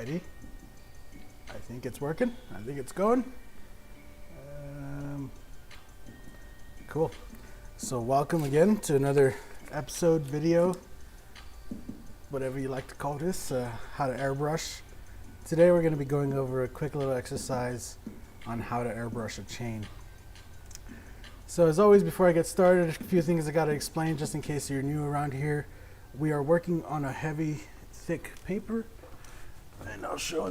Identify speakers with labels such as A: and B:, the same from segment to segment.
A: Alrighty. I think it's working. I think it's going. Cool. So welcome again to another episode, video, whatever you like to call this, how to airbrush. Today we're going to be going over a quick little exercise on how to airbrush a chain. So as always, before I get started, a few things I got to explain just in case you're new around here. We are working on a heavy, thick paper, and I'll show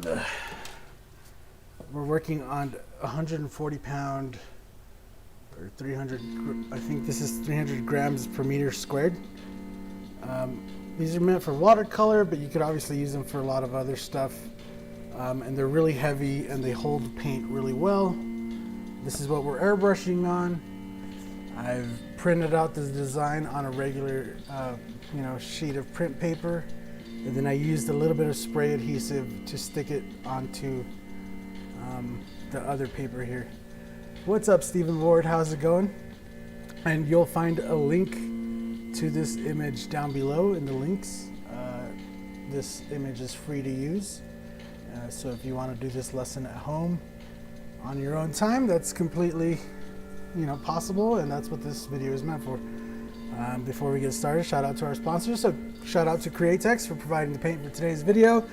A: we're working on 140 pound or 300, I think this is 300 grams per meter squared. These are meant for watercolor, but you could obviously use them for a lot of other stuff. And they're really heavy and they hold paint really well. This is what we're airbrushing on. I've printed out this design on a regular sheet of print paper, and then I used a little bit of spray adhesive to stick it onto the other paper here. What's up, Stephen Ward? How's it going? And you'll find a link to this image down below in the links. This image is free to use. So if you want to do this lesson at home on your own time, that's completely possible, and that's what this video is meant for. Before we get started, shout out to our sponsors. So shout out to Createx for providing the paint for today's video.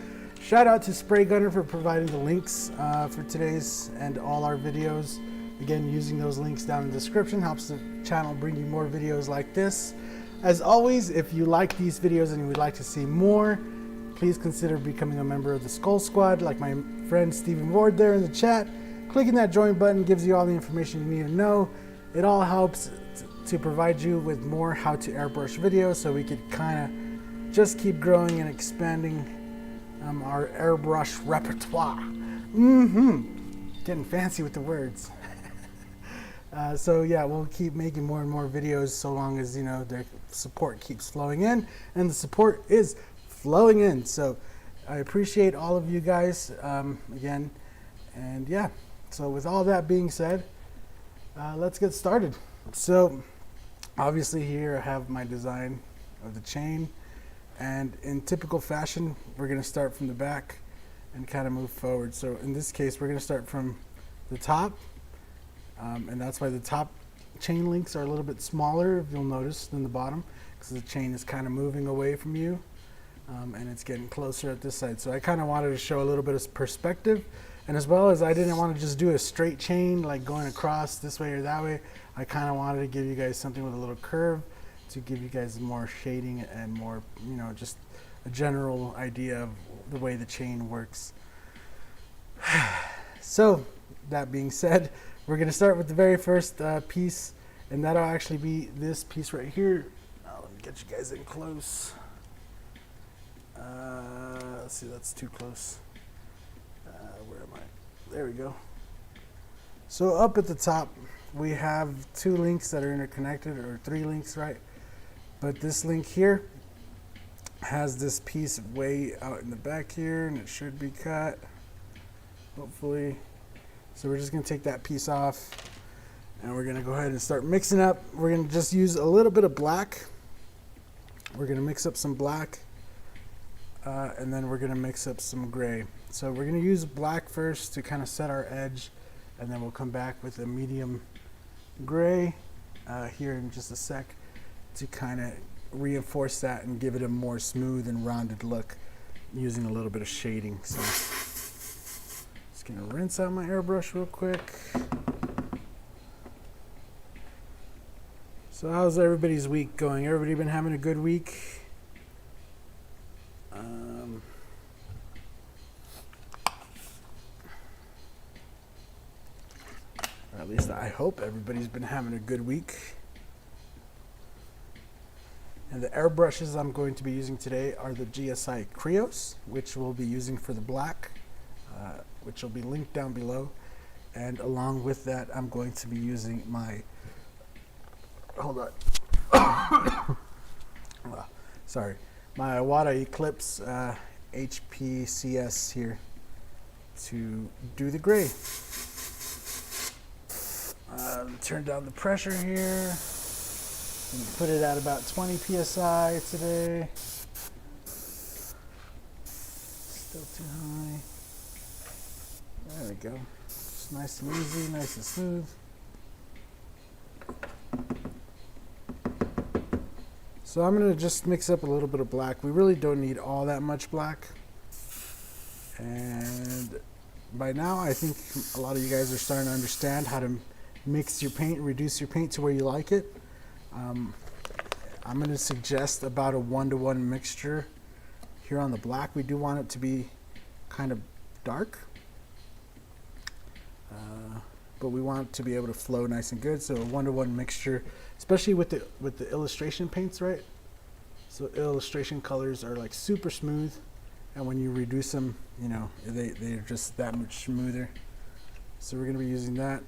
A: Shout out to Spray Gunner for providing the links for today's and all our videos. Again, using those links down in the description helps the channel bring you more videos like this. As always, if you like these videos and you would like to see more, please consider becoming a member of the Skull Squad, like my friend Stephen Ward there in the chat. Clicking that join button gives you all the information you need to know. It all helps to provide you with more how to airbrush videos, so we could kind of just keep growing and expanding our airbrush repertoire. Getting fancy with the words. So yeah, we'll keep making more and more videos so long as their support keeps flowing in, and the support is flowing in. So I appreciate all of you guys again, and yeah. So with all that being said, let's get started. So obviously here I have my design of the chain, and in typical fashion we're going to start from the back and kind of move forward. So in this case we're going to start from the top, and that's why the top chain links are a little bit smaller, if you'll notice, than the bottom, because the chain is kind of moving away from you, and it's getting closer at this side. So I kind of wanted to show a little bit of perspective. And as well as I didn't want to just do a straight chain like going across this way or that way, I kind of wanted to give you guys something with a little curve to give you guys more shading and more, just a general idea of the way the chain works. So that being said, we're going to start with the very first piece, and that'll actually be this piece right here. Let me get you guys in close. Let's see, that's too close. Where am I? There we go. So up at the top, we have two links that are interconnected, or three links, right? But this link here has this piece way out in the back here, and it should be cut, hopefully. So we're just going to take that piece off, and we're going to go ahead and start mixing up. We're going to just use a little bit of black. We're going to mix up some black, and then we're going to mix up some gray. So we're going to use black first to kind of set our edge, and then we'll come back with a medium gray here in just a sec to kind of reinforce that and give it a more smooth and rounded look using a little bit of shading. So just going to rinse out my airbrush real quick. So how's everybody's week going? Everybody been having a good week? At least I hope everybody's been having a good week. And the airbrushes I'm going to be using today are the GSI Creos, which we'll be using for the black, which will be linked down below. And along with that, I'm going to be using my, hold on, sorry, my Iwata Eclipse HPCS here to do the gray. Turn down the pressure here. Put it at about 20 psi today. Still too high. There we go. Just nice and easy, nice and smooth. So I'm going to just mix up a little bit of black. We really don't need all that much black. And by now I think a lot of you guys are starting to understand how to mix your paint, reduce your paint to where you like it. I'm going to suggest about a 1-to-1 mixture here on the black. We do want it to be kind of dark, but we want it to be able to flow nice and good. So a 1-to-1 mixture, especially with the illustration paints, right? So illustration colors are like super smooth, and when you reduce them, you know, they're just that much smoother. So we're going to be using that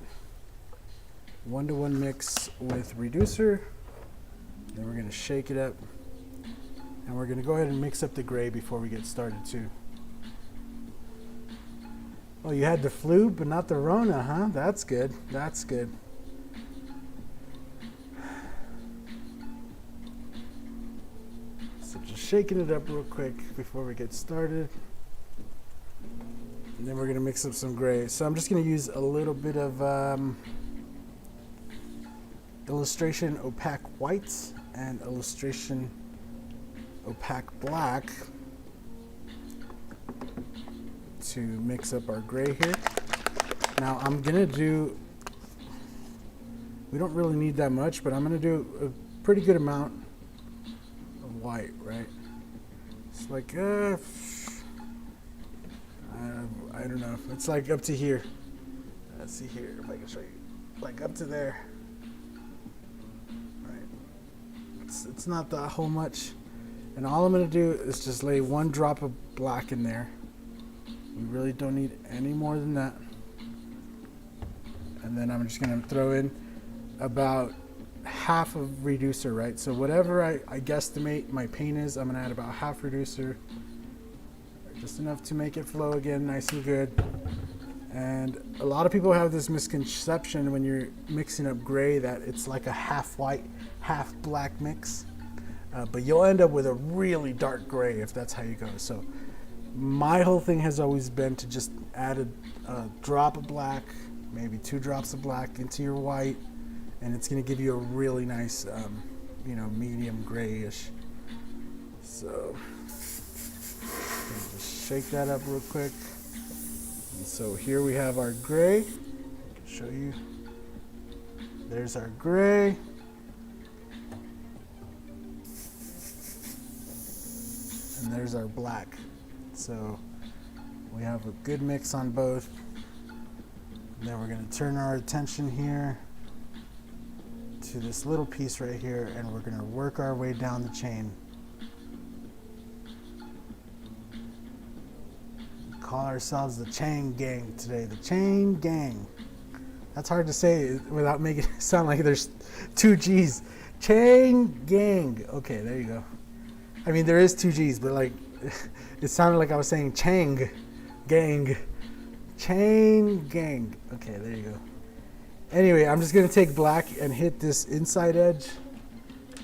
A: 1-to-1 mix with reducer. Then we're going to shake it up, and we're going to go ahead and mix up the gray before we get started too. Oh, you had the flu, but not the Rona, huh? That's good. That's good. So just shaking it up real quick before we get started. And then we're going to mix up some gray. So I'm just going to use a little bit of illustration opaque whites and illustration opaque black to mix up our gray here. Now I'm gonna do, we don't really need that much, but I'm gonna do a pretty good amount of white, right? It's like I don't know, it's like up to here. Let's see here if I can show you, like up to there. It's not that whole much, and all I'm going to do is just lay 1 drop of black in there. We really don't need any more than that. And then I'm just going to throw in about half of reducer, right? So whatever I guesstimate my paint is, I'm going to add about half reducer, just enough to make it flow again nice and good. And a lot of people have this misconception when you're mixing up gray that it's like a half white, half black mix, but you'll end up with a really dark gray if that's how you go. So my whole thing has always been to just add a drop of black, maybe 2 drops of black into your white, and it's going to give you a really nice, you know, medium grayish. So just shake that up real quick. And so here we have our gray. I can show you. There's our gray. And there's our black. So we have a good mix on both. And then we're going to turn our attention here to this little piece right here, and we're going to work our way down the chain. Call ourselves the Chain Gang today. The Chain Gang. That's hard to say without making it sound like there's 2 G's. Chain Gang. Okay, there you go. I mean, there is 2 G's, but like, it sounded like I was saying Chang Gang. Chain Gang. Okay, there you go. Anyway, I'm just going to take black and hit this inside edge.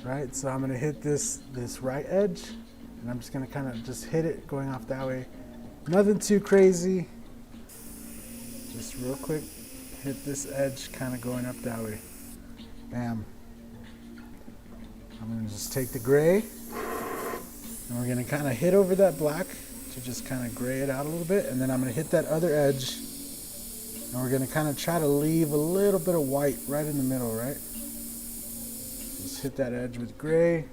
A: Right? So I'm going to hit this right edge, and I'm just going to kind of just hit it going off that way. Nothing too crazy. Just real quick, hit this edge kind of going up that way. Bam. I'm going to just take the gray, and we're going to kind of hit over that black to just kind of gray it out a little bit, and then I'm going to hit that other edge, and we're going to kind of try to leave a little bit of white right in the middle, right? Just hit that edge with gray.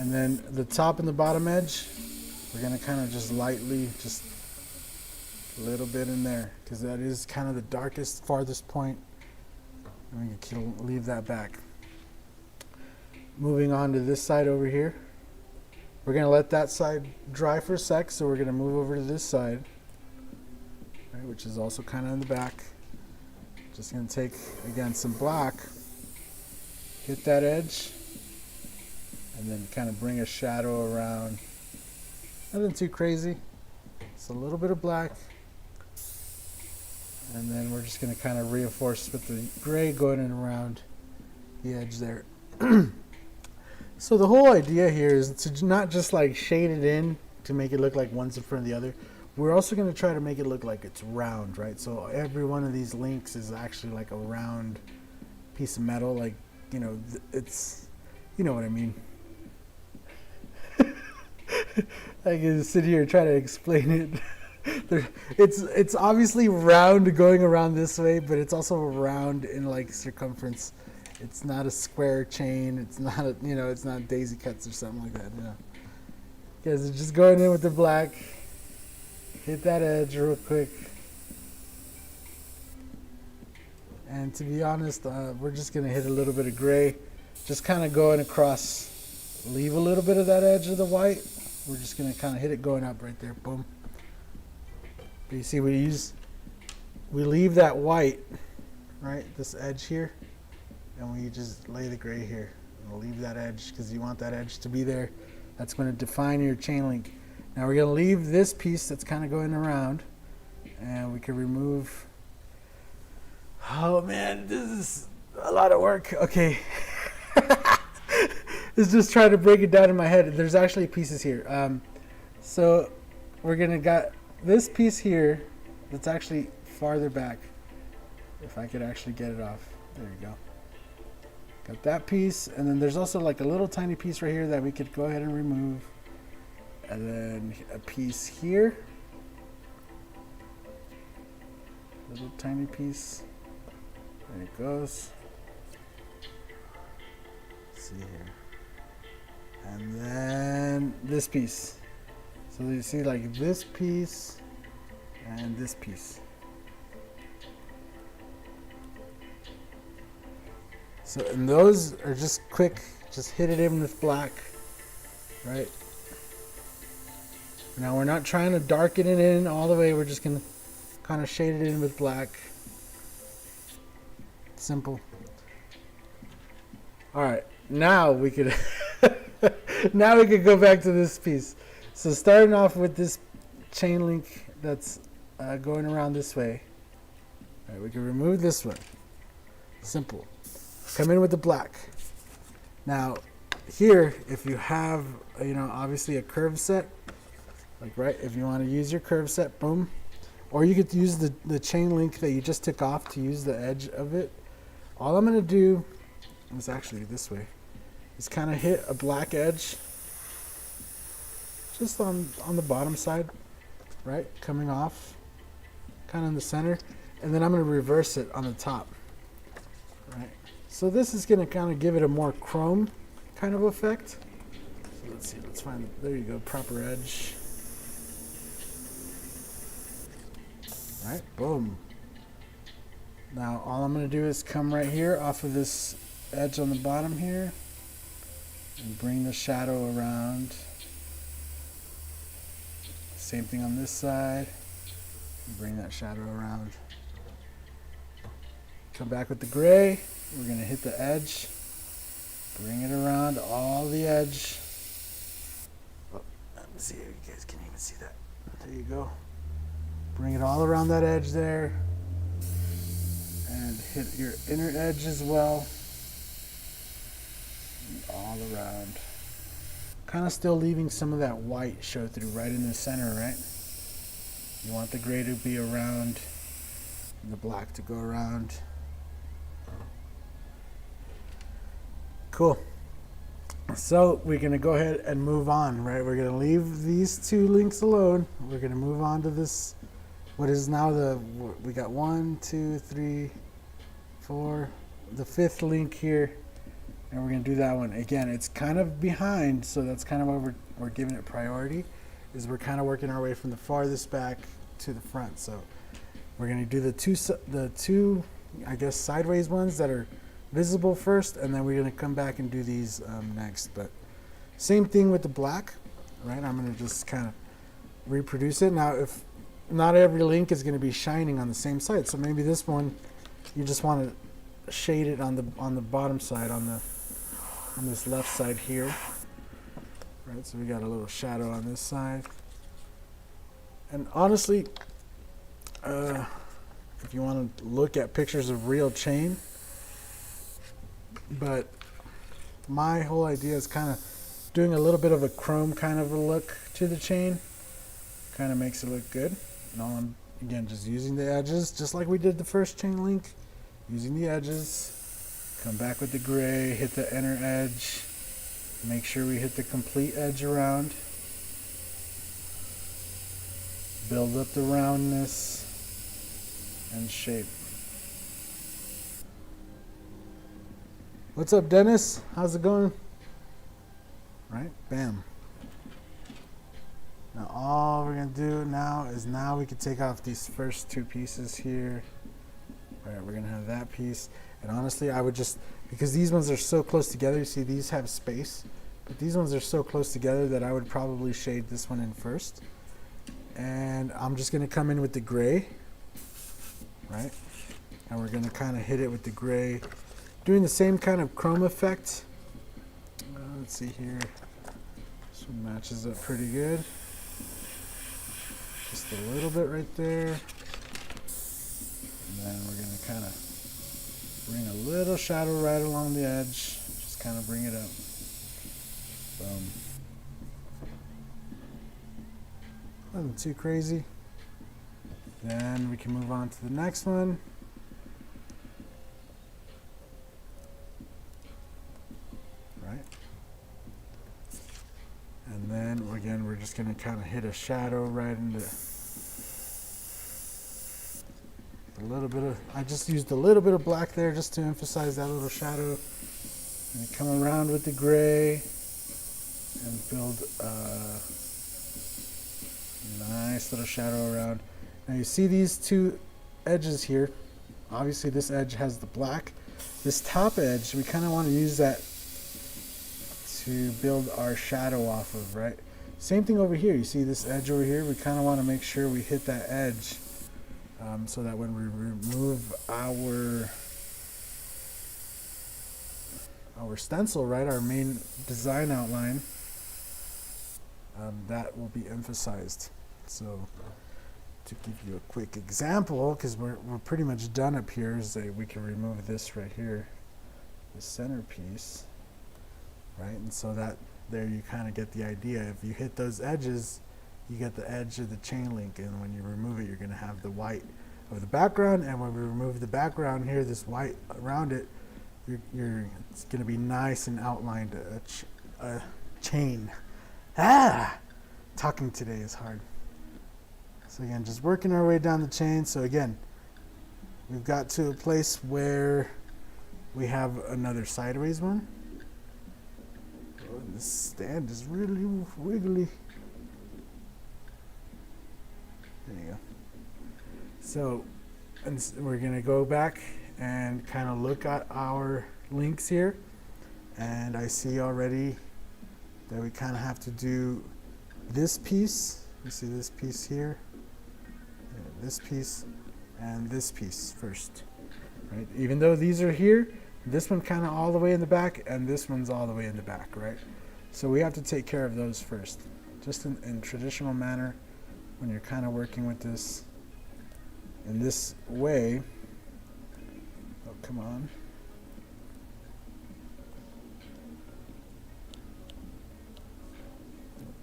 A: And then the top and the bottom edge, we're going to kind of just lightly, just a little bit in there, because that is kind of the darkest, farthest point. And we can leave that back. Moving on to this side over here. We're going to let that side dry for a sec, so we're going to move over to this side, right, which is also kind of in the back. Just going to take, again, some black, hit that edge, and then kind of bring a shadow around. Nothing too crazy. It's a little bit of black. And then we're just going to kind of reinforce with the gray going in around the edge there. So the whole idea here is to not just like shade it in to make it look like one's in front of the other. We're also going to try to make it look like it's round, right? So every one of these links is actually like a round piece of metal. Like, you know, it's, you know what I mean. I can sit here and try to explain it. It's obviously round going around this way, but it's also round in like circumference. It's not a square chain. It's not a, you know, it's not daisy cuts or something like that. You know, guys are just going in with the black. Hit that edge real quick. And to be honest, we're just gonna hit a little bit of gray, just kind of going across. Leave a little bit of that edge of the white. We're just gonna kind of hit it going up right there. Boom. But you see, we leave that white, right? This edge here, and we just lay the gray here. And we'll leave that edge because you want that edge to be there. That's going to define your chain link. Now we're going to leave this piece that's kind of going around, and we can remove. Oh man, this is a lot of work. Okay. It's just trying to break it down in my head. There's actually pieces here. So we're going to got this piece here that's actually farther back. If I could actually get it off. There you go. Got that piece, and then there's also like a little tiny piece right here that we could go ahead and remove. And then a piece here. Little tiny piece. There it goes. Let's see here. And then this piece. So you see like this piece and this piece. So, and those are just quick, just hit it in with black, right? Now we're not trying to darken it in all the way, we're just gonna kind of shade it in with black. Simple. All right, now we could, now we could go back to this piece. So starting off with this chain link that's going around this way. All right, we can remove this one. Simple. Come in with the black. Now, here, if you have, you know, obviously a curve set, like right, if you want to use your curve set, boom. Or you could use the chain link that you just took off to use the edge of it. All I'm going to do is actually this way. Is kind of hit a black edge just on the bottom side, right? Coming off, kind of in the center. And then I'm going to reverse it on the top, right? So this is going to kind of give it a more chrome kind of effect. So let's see, let's find, there you go, proper edge. Right, boom. Now all I'm going to do is come right here off of this edge on the bottom here and bring the shadow around. Same thing on this side. Bring that shadow around. Come back with the gray. We're going to hit the edge. Bring it around all the edge. Oh, let me see if you guys can even see that. There you go. Bring it all around that edge there. And hit your inner edge as well. And all around. Kind of still leaving some of that white show through right in the center, right? You want the gray to be around and the black to go around. Cool. So we're going to go ahead and move on, right? We're going to leave these two links alone. We're going to move on to this, what is now we got 1, 2, 3, 4, the fifth link here. And we're going to do that one. Again, it's kind of behind, so that's kind of why we're giving it priority, is we're kind of working our way from the farthest back to the front. So we're going to do the two, I guess, sideways ones that are visible first, and then we're going to come back and do these next. But same thing with the black, right? I'm going to just kind of reproduce it. Now, if not every link is going to be shining on the same side, so maybe this one you just want to shade it on the bottom side, on this left side here, right? So we got a little shadow on this side. And honestly, if you want to look at pictures of real chain, but my whole idea is kind of doing a little bit of a chrome kind of a look to the chain. Kind of makes it look good. And all I'm, again, just using the edges, just like we did the first chain link. Using the edges. Come back with the gray, hit the inner edge. Make sure we hit the complete edge around. Build up the roundness and shape. What's up, Dennis? How's it going? Right, bam. Now all we're gonna do now is we can take off these first two pieces here. All right, we're gonna have that piece. And honestly, I would just, because these ones are so close together, you see these have space, but these ones are so close together that I would probably shade this one in first. And I'm just gonna come in with the gray, right? And we're gonna kind of hit it with the gray, doing the same kind of chrome effect. Let's see here. This one matches up pretty good. Just a little bit right there. And then we're gonna kind of bring a little shadow right along the edge. Just kind of bring it up. Boom. Nothing too crazy. Then we can move on to the next one. Right. And then again, we're just going to kind of hit a shadow right into a little bit of, I just used a little bit of black there just to emphasize that little shadow. And come around with the gray and build a nice little shadow around. Now you see these two edges here. Obviously this edge has the black. This top edge, we kind of want to use that to build our shadow off of, right? Same thing over here. You see this edge over here? We kind of want to make sure we hit that edge so that when we remove our stencil, right, our main design outline, that will be emphasized. So to give you a quick example, because we're pretty much done up here, is that we can remove this right here, the centerpiece, right? And so that there you kind of get the idea. If you hit those edges, you get the edge of the chain link, and when you remove it, you're going to have the white of the background. And when we remove the background here, this white around it, it's going to be nice and outlined, a chain. Talking today is hard. So again, just working our way down the chain. So again, we've got to a place where we have another sideways one. Oh, this stand is really wiggly. There you go. So, and we're gonna go back and kind of look at our links here. And I see already that we kind of have to do this piece. You see this piece here, this piece, and this piece first, right? Even though these are here, this one kind of all the way in the back, and this one's all the way in the back, right? So we have to take care of those first, just in traditional manner. When you're kind of working with this in this way. Oh, come on.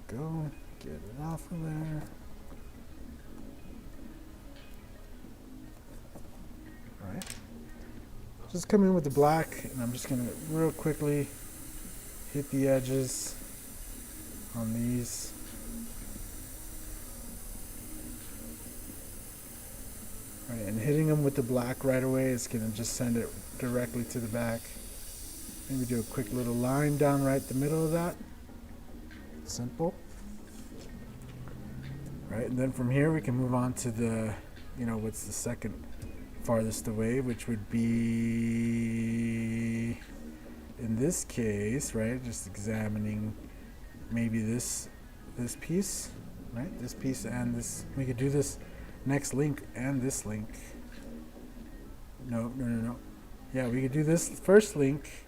A: There we go. Get it off of there. All right. Just come in with the black, and I'm just going to real quickly hit the edges on these. Right, and hitting them with the black right away is going to just send it directly to the back. Maybe do a quick little line down right the middle of that. Simple. Right, and then from here we can move on to the, what's the second farthest away, which would be, in this case, right, just examining maybe this piece, right, this piece and this. We could do this next link and this link. No. Yeah, we could do this first link,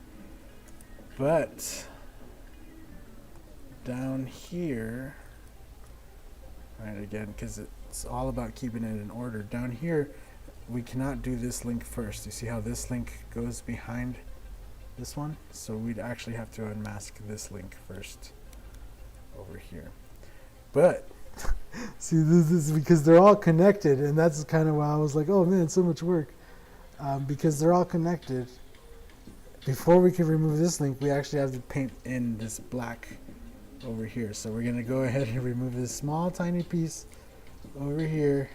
A: but down here, right, again, because it's all about keeping it in order. Down here, we cannot do this link first. You see how this link goes behind this one. So we'd actually have to unmask this link first over here. But see, this is because they're all connected, and that's kind of why I was like, oh man, so much work. Because they're all connected. Before we can remove this link, we actually have to paint in this black over here. So we're going to go ahead and remove this small tiny piece over here.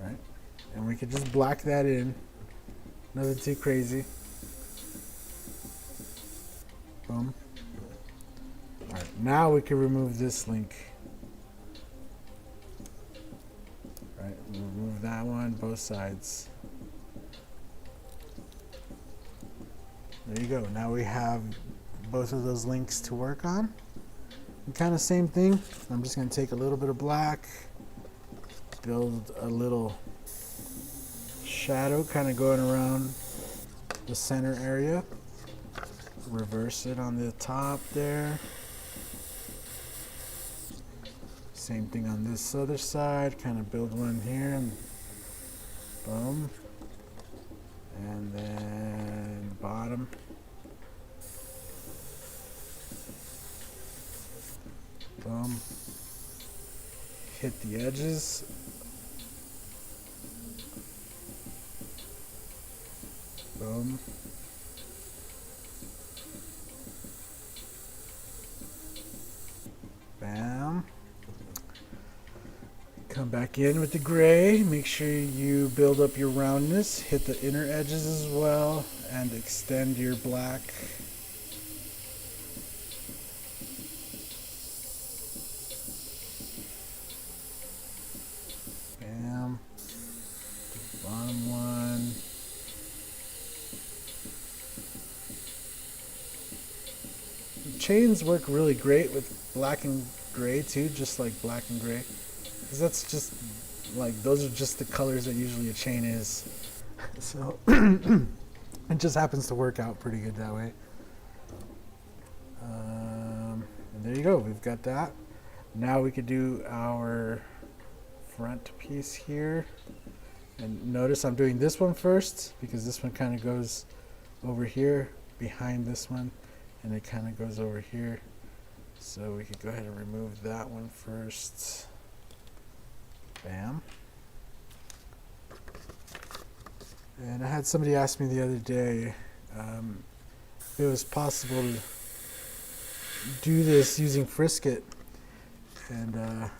A: Right? And we can just black that in. Nothing too crazy. Boom. Alright, now we can remove this link. Right, remove that one, both sides. There you go. Now we have both of those links to work on. And kind of same thing. I'm just going to take a little bit of black, build a little shadow kind of going around the center area. Reverse it on the top there. Same thing on this other side. Kind of build one here and boom. And then bottom. Boom. Hit the edges. Boom. Bam. Come back in with the gray. Make sure you build up your roundness. Hit the inner edges as well and extend your black. Bam. Bottom one. Chains work really great with black and gray too, just like black and gray. Because that's just like, those are just the colors that usually a chain is. So it just happens to work out pretty good that way. And there you go, we've got that. Now we could do our front piece here. And notice I'm doing this one first because this one kind of goes over here behind this one. And it kind of goes over here. So we could go ahead and remove that one first. Bam. And I had somebody ask me the other day if it was possible to do this using Frisket. And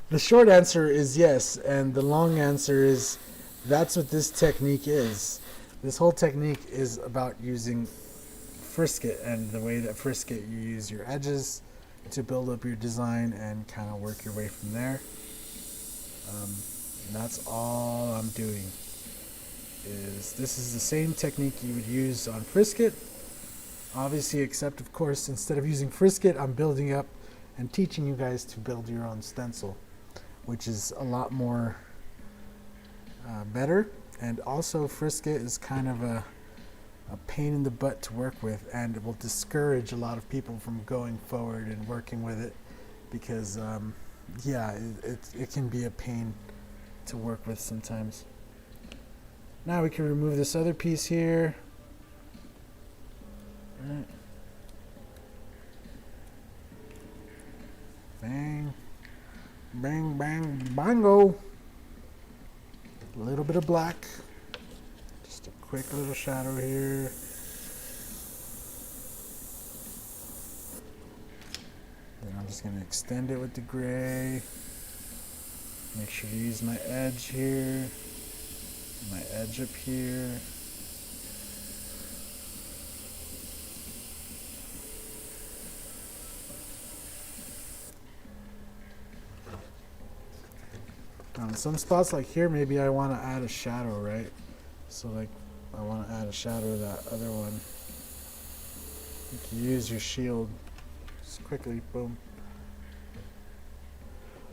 A: the short answer is yes. And the long answer is that's what this technique is. This whole technique is about using Frisket, and the way that Frisket, you use your edges to build up your design and kind of work your way from there. And that's all I'm doing. This is the same technique you would use on Frisket, obviously, except of course instead of using Frisket, I'm building up and teaching you guys to build your own stencil, which is a lot more better. And also Frisket is kind of a pain in the butt to work with, and it will discourage a lot of people from going forward and working with it because yeah, it can be a pain to work with sometimes. Now we can remove this other piece here. Right. Bang, bang, bang, bango. A little bit of black. Just a quick little shadow here. Then I'm just going to extend it with the gray. Make sure to use my edge here, my edge up here. On some spots like here, maybe I want to add a shadow, right? So like I want to add a shadow to that other one. You can use your shield. Just quickly, boom.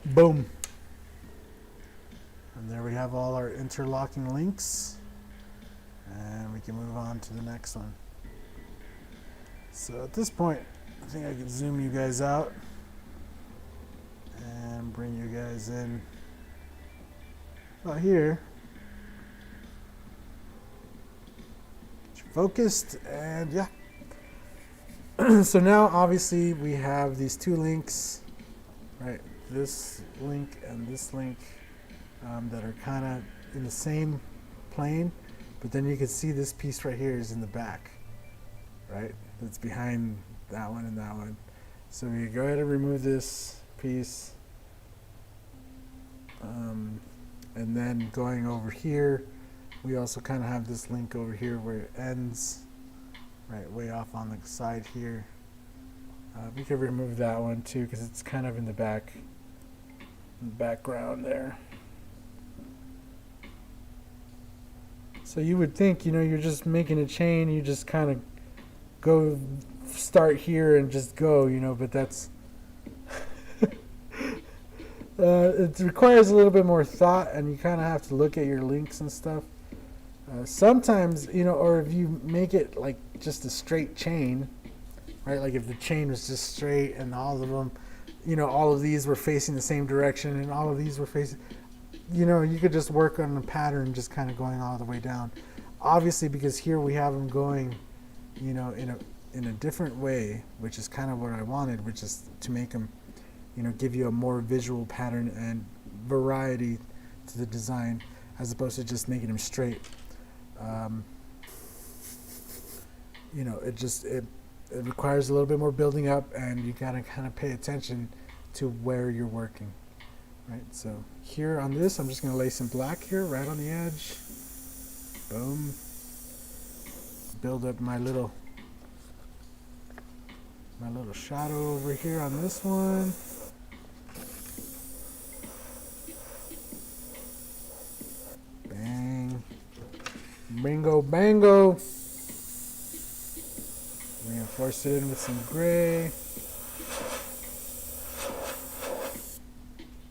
A: Boom. And there we have all our interlocking links. And we can move on to the next one. So at this point, I think I can zoom you guys out and bring you guys in. Well, here, focused, and yeah. So now obviously we have these two links, right? This link and this link that are kind of in the same plane, but then you can see this piece right here is in the back, right? That's behind that one and that one. So we go ahead and remove this piece, and then going over here, we also kind of have this link over here where it ends, right, way off on the side here. We could remove that one too because it's kind of in the background there. So you would think, you're just making a chain, you just kind of go start here and just go, but that's it requires a little bit more thought, and you kind of have to look at your links and stuff. Sometimes, or if you make it like just a straight chain, right? Like if the chain was just straight and all of them, all of these were facing the same direction and all of these were facing, you could just work on the pattern just kind of going all the way down. Obviously, because here we have them going, in a different way, which is kind of what I wanted, which is to make them, give you a more visual pattern and variety to the design, as opposed to just making them straight. It requires a little bit more building up, and you gotta kind of pay attention to where you're working, right? So here on this, I'm just gonna lay some black here right on the edge. Boom. Build up my little shadow over here on this one. Bang. Bingo bango. Reinforce it in with some gray.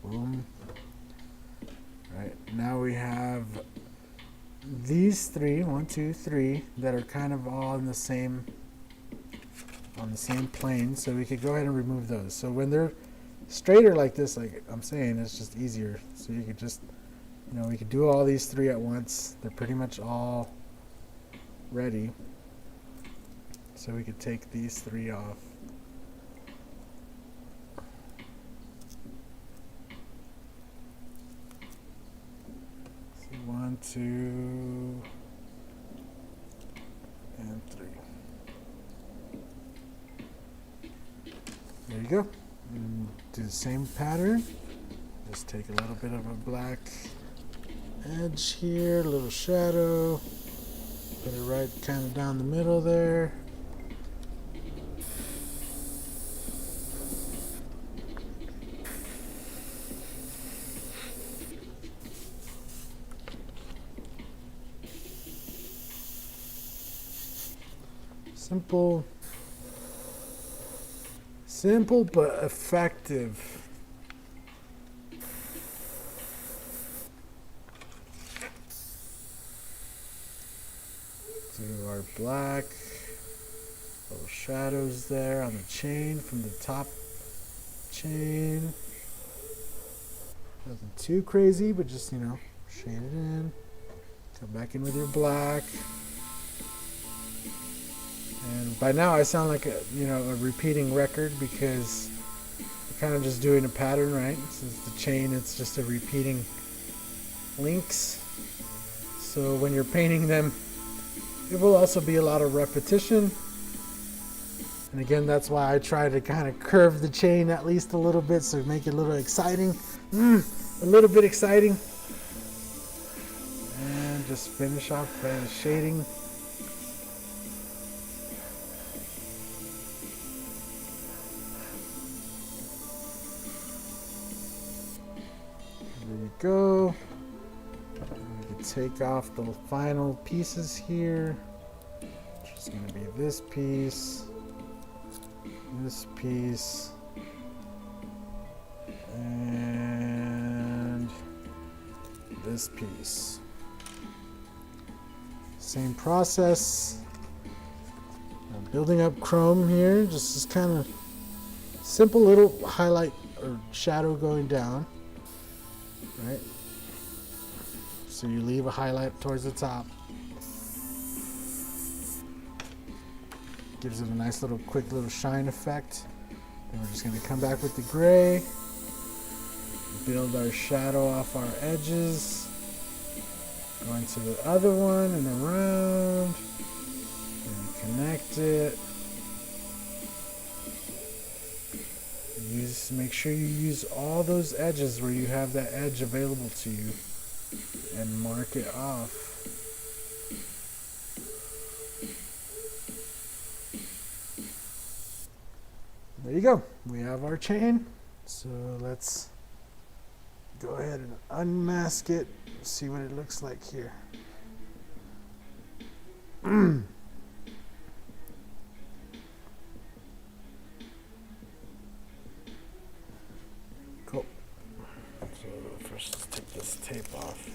A: Boom. Right, now we have these three, 1, 2, 3, that are kind of all on the same plane, so we could go ahead and remove those. So when they're straighter like this, like I'm saying, it's just easier. So you could just, we could do all these three at once. They're pretty much all ready. So we could take these three off. So 1, 2, and 3. There you go. And do the same pattern. Just take a little bit of a black edge here, a little shadow. Put it right kind of down the middle there. Simple but effective. Do our black, little shadows there on the chain from the top chain. Nothing too crazy, but just, shade it in. Come back in with your black. And by now I sound like a repeating record because we're kind of just doing a pattern, right? Since the chain, it's just a repeating links. So when you're painting them, it will also be a lot of repetition. And again, that's why I try to kind of curve the chain at least a little bit, so make it a little exciting. A little bit exciting. And just finish off by the shading. There you go. We can take off the final pieces here. Which is going to be this piece, and this piece. Same process. I'm building up chrome here, just this kind of simple little highlight or shadow going down, right? So you leave a highlight towards the top. Gives it a nice little quick little shine effect. Then we're just going to come back with the gray, build our shadow off our edges, going to the other one and around, and connect it. Make sure you use all those edges where you have that edge available to you and mark it off. There you go. We have our chain. So let's go ahead and unmask it, see what it looks like here. Cool. So first let's take this tape off.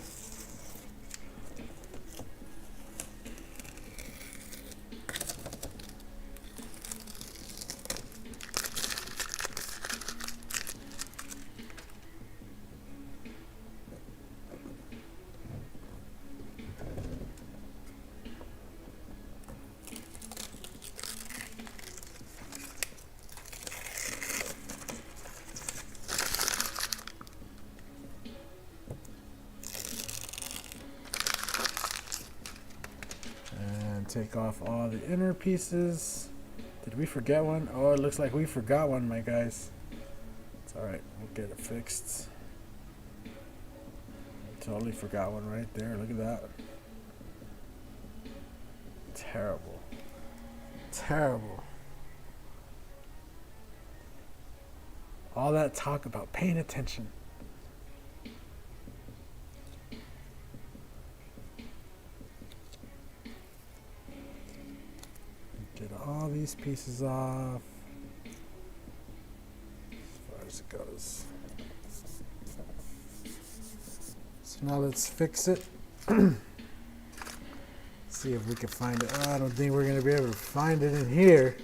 A: Take off all the inner pieces. Did we forget one? Oh, it looks like we forgot one, my guys. It's alright, we'll get it fixed. Totally forgot one right there. Look at that. Terrible. Terrible. All that talk about paying attention. Get all these pieces off as far as it goes. So now let's fix it. See if we can find it. Oh, I don't think we're going to be able to find it in here.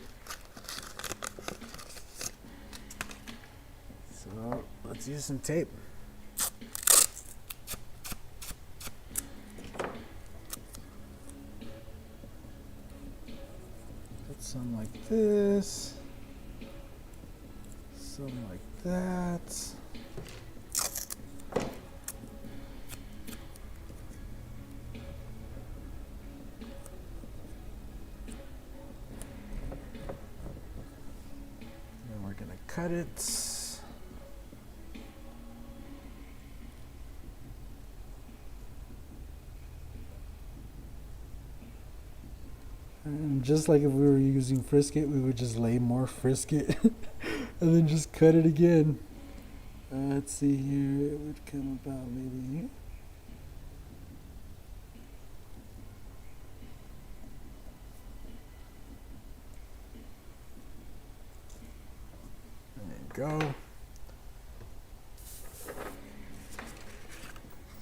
A: So let's use some tape. Some like this, some like that. And we're gonna cut it. And just like if we were using Frisket, we would just lay more Frisket and then just cut it again. Let's see here, it would come about maybe here. There you go.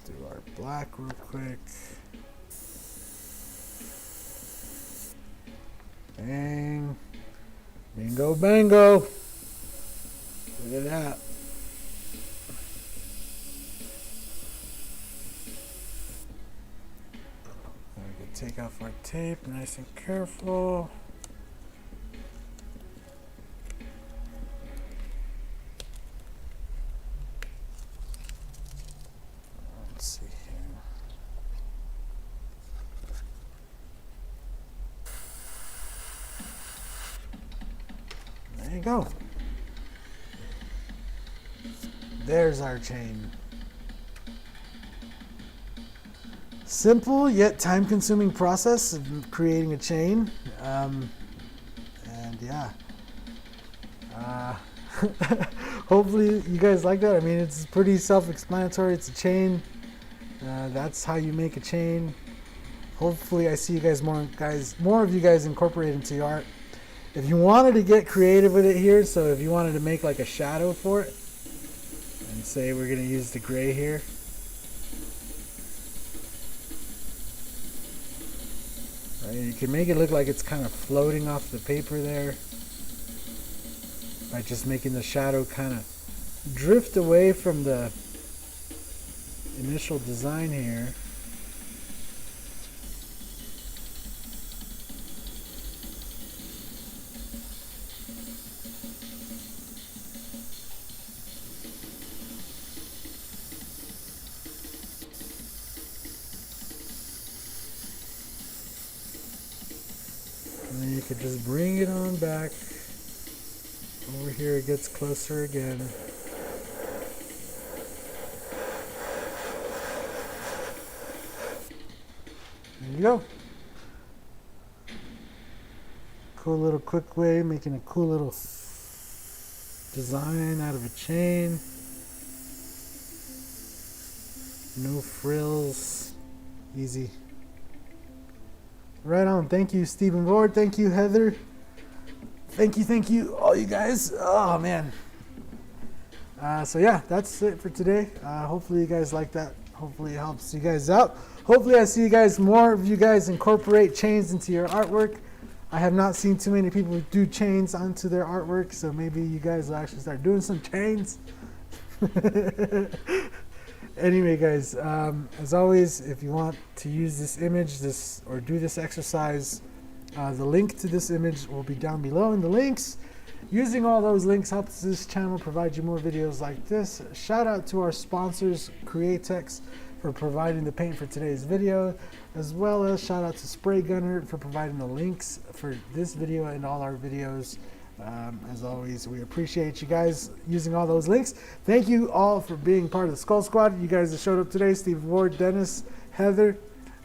A: Do our black real quick. Bang. Bingo, bango. Look at that. We can take off our tape, nice and careful. Let's see here. There you go. There's our chain. Simple yet time-consuming process of creating a chain. And yeah. Hopefully you guys like that. I mean, it's pretty self-explanatory. It's a chain. That's how you make a chain. Hopefully I see you guys, more of you guys incorporate into your art. If you wanted to get creative with it here, so if you wanted to make like a shadow for it, and say we're going to use the gray here. Right, you can make it look like it's kind of floating off the paper there by just making the shadow kind of drift away from the initial design here. could just bring it on back. Over here it gets closer again. There you go. Cool little quick way, making a cool little design out of a chain. No frills. Easy. Right on. Thank you, Stephen Ward. Thank you, Heather. Thank you, all you guys. Oh, man. So, yeah, that's it for today. Hopefully you guys like that. Hopefully it helps you guys out. Hopefully I see you guys, more of you guys incorporate chains into your artwork. I have not seen too many people do chains onto their artwork, so maybe you guys will actually start doing some chains. Anyway, guys, as always, if you want to use this image, or do this exercise, the link to this image will be down below in the links. Using all those links helps this channel provide you more videos like this. Shout out to our sponsors, Createx, for providing the paint for today's video, as well as shout out to Spray Gunner for providing the links for this video and all our videos. As always, we appreciate you guys using all those links. Thank you all for being part of the Skull Squad. You guys that showed up today: Steve Ward, Dennis, Heather.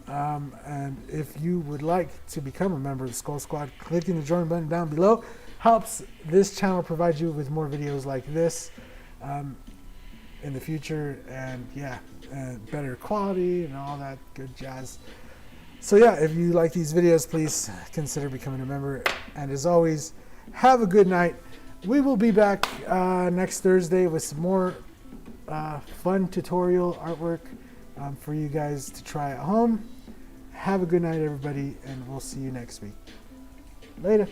A: And if you would like to become a member of the Skull Squad, clicking the join button down below helps this channel provide you with more videos like this in the future, and yeah, better quality and all that good jazz. So yeah, if you like these videos, please consider becoming a member. And as always, have a good night. We will be back next Thursday with some more fun tutorial artwork for you guys to try at home. Have a good night, everybody, and we'll see you next week. Later.